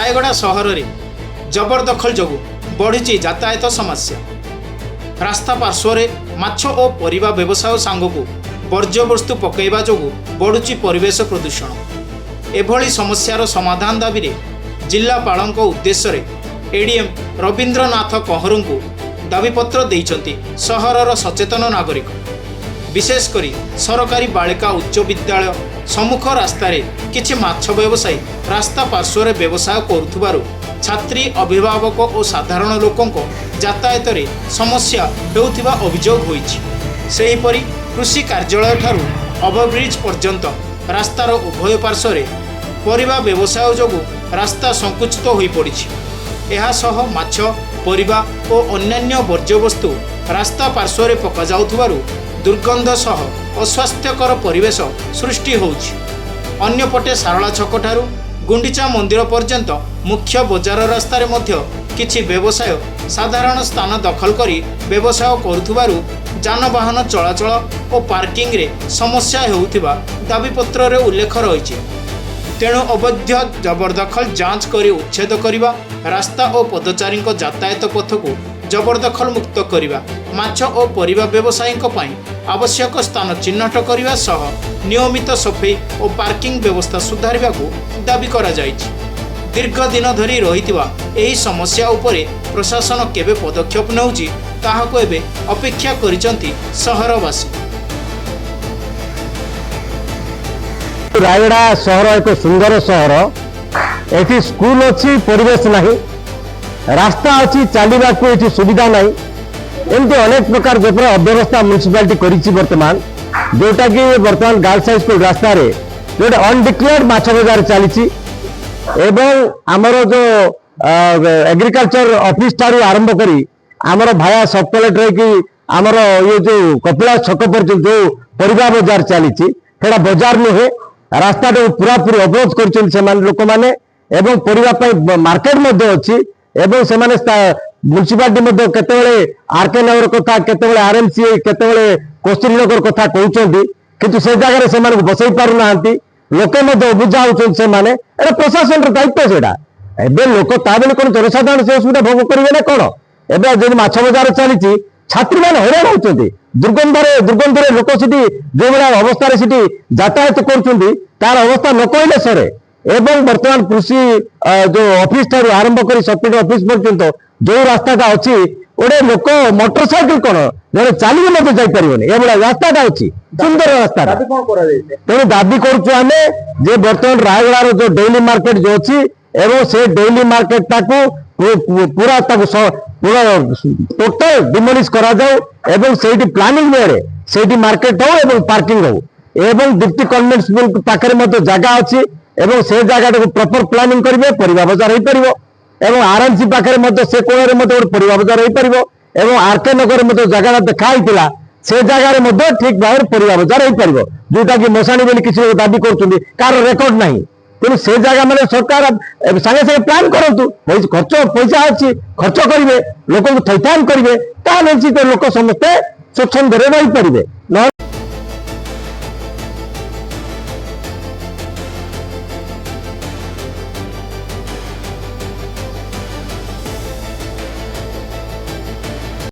रायगड़ा सहर में जबरदखल जो बढ़ी यातायात समस्या। रास्ता पार्श्वर माछ और परिबा व्यवसाय सांगक वर्ज्यवस्तु पकईवा जो बढ़ुची परिवेश प्रदूषण। एभली समस्यार समाधान दाबी जिलापाल उद्देश्य एडीएम रवींद्रनाथ कहर को दाबीपत्र देइछंती सहरर सचेतन नागरिक। विशेषकर सरकारी बालिका उच्च विद्यालय सम्मुख रास्तार किछि माछ व्यवसायी रास्ता पार्श्वर व्यवसाय करुथुबारु छात्री अभिभावक और साधारण लोकों यातायात समस्या हेउथिबा अभियोग होइछि। सेहीपरि कृषि कार्यालय ठारू ओवरब्रिज पर्यंत रास्तार उभय पार्श्वर परिबा व्यवसाय जोगु रास्ता संकुचित होई पड़िछि। एहा सह माछ परिबा और अन्यान्य वर्ज्यवस्तु रास्ता पार्श्वर पका जाउथुबारु दुर्गंध सह अस्वास्थ्यकर परिवेश सृष्टि होउछि। अन्यपटे सारला छक ठारू गुंडीचा मंदिर पर्यंत मुख्य बजार रास्तार मध्य किछि व्यवसाय साधारण स्थान दखल करी व्यवसाय करुथुबारु जानवाहन चलाचल और पार्किंग रे समस्या हेउथिबा दाबीपत्र रे उल्लेख रहिछि। तेणु अवैध जबरदखल जांच करी उच्छेद करिबा, रास्ता और पदचारी यातायात पथ को जबरदखल मुक्त करिबा, माछ और परिबा व्यवसायी आवश्यक स्थान चिन्हट करने सह नियमित सफाई और पार्किंग व्यवस्था सुधारिबा को दाबी करा जायछि। दीर्घ दिन धरी रहितिबा एही समस्या उपरे प्रशासन केबे पदक्षेप नउछि ताहाको एबे अपेक्षा करिसंती सहरवासी। रायगड़ा सहर एक सुंदर सहर। एठी स्कूल अच्छी परिवेश नहीं, रास्ता अच्छी चलने को सुविधा नहीं। एमती अनेक प्रकार जो अव्यवस्था म्युनिसिपालिटी करिछि वर्तमान, जोटा कि वर्तमान गर्ल्स हाई स्कूल रास्ता रे जो अनडिक्लेयर्ड माछ बजार चली एवं आमर जो एग्रीकल्चर ऑफिस ठारू आरंभ करी आमर भाया सब कलेक्टर कि आमर ये जो कपिला छक पर्यंत जो परिबा बजार चली बजार नुहे, रास्ता पूरा पूरी अवरोध कर लोक मैंने एवं परिबा मार्केट मध्य अच्छी एवं से म्युनिसिपालिटी केतबेले आरके नगर कथा केतबेले आरएमसी केतबेले कस्तूरी नगर कथा कहउछंती, किंतु से जगह से बसई पारु नाहंती। लोके मध्य बुझा होउछन से माने एटा प्रशासन र दायित्व सेटा। एबे लोक ताबेले कोन जनसाधारण से असुविधा भोग करिवे ना कोन। एबे जे माछ बजार चलीछि छात्री माने हैरान होउछंती। दुर्गंधरे लोक सिटी जो बड़ा अवस्था सिटी यातायात करुछंती तार अवस्था न कहले सरे। एवं वर्तमान कृषि जो ऑफिस ठारू आरंभ करी सब ऑफिस पर्यंत जो रास्ताटा अच्छी गोटे लोक मोटरसाइकेल कौन जब चलिए मत जापर ये रास्ताटा अच्छी सुंदर रास्ता। तेणु दाबी करुचु आम जे बर्तमान रायगड़ार जो डेली मार्केट जो अच्छी एवं से डेली मार्केट टाकू पूरा पूरा टोटल डिमोलिश करा जाऊ एवं सेठी प्लानिंग वे से मार्केट हो एवं पार्किंग हो एवं डिप्टी कन्वेंट स्कूल पाखे जगह अच्छी एवं से जगह प्रॉपर प्लानिंग करेंगे परिबा बजार हो पार एवं आरएमसी पाखे से कोण परिबा बजार हो पार एवं आरके नगर जगह देखाई से जगह ठीक भाव परिबा बजार हो पार जोटा कि मशाणी बोली किसी दाबी कर कार रेकर्ड ना। तेणु से जगह मैंने सरकार सागे सागे प्लान करूँ खर्च पैसा अच्छी खर्च करेंगे लोक थैथान करेंगे लोक समस्ते स्वच्छंद रही पारे।